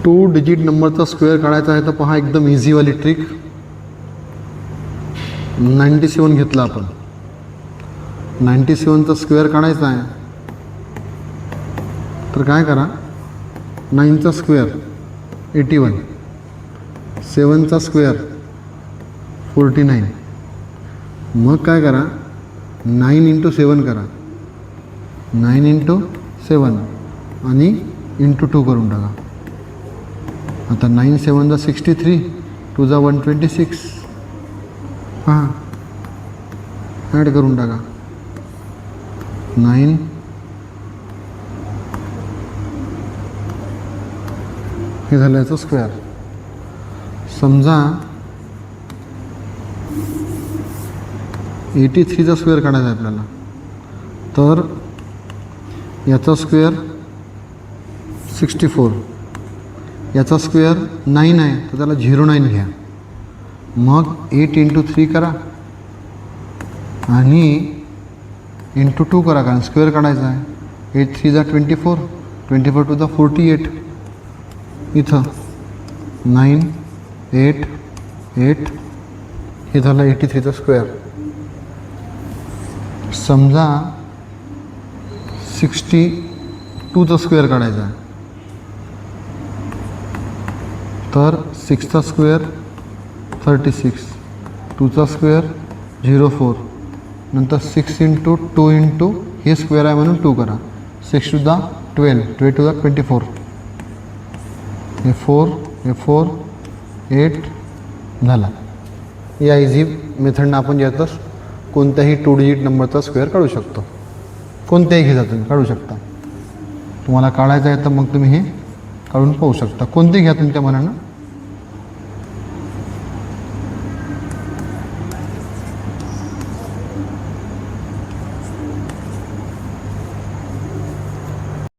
2 digit नंबरचा square काढायचा आहे तर पहा एकदम इझीवाली ट्रिक. 97 घेतला आपण. 97चा स्क्वेअर काढायचा आहे तर काय करा, 9चा स्क्वेअर 81, 7चा स्क्वेअर 49. मग काय करा, 9 × 7 करा, 9 × 7 आणि × 2 करून टाका. आता 9 7 = 63, 2 = 126. हां, ॲड करून टाका. 9 हे झालं याचं स्क्वेअर. समजा 83चा स्क्वेअर काढायचा आहे आपल्याला, तर याचा स्क्वेअर 64, याचा स्क्वेअर 9 आहे तर त्याला 09 घ्या. मग 8 × 3 करा आणि × 2 करा, कारण स्क्वेअर काढायचा आहे. 8 3 = 24, 24 2 = 48. इथं 9 8 8 हे झालं 83चा स्क्वेअर. समजा 62चा स्क्वेअर काढायचा आहे तर 6चा स्क्वेअर 36, 2चा स्क्वेअर 04, नंतर 6 × 2 × हे स्क्वेअर आहे म्हणून 2 करा. 6 2 = 12, 12 2 = 24. हे 4 हे 4 8 झाला. या इझी मेथडनं आपण यातच कोणत्याही 2 डिजिट नंबरचा स्क्वेअर काढू शकतो. कोणत्याही घेता तुम्ही काढू शकता. तुम्हाला काढायचं आहे तर मग तुम्ही हे काढून पाहू शकता. कोणतेही घ्या तुमच्या मनानं.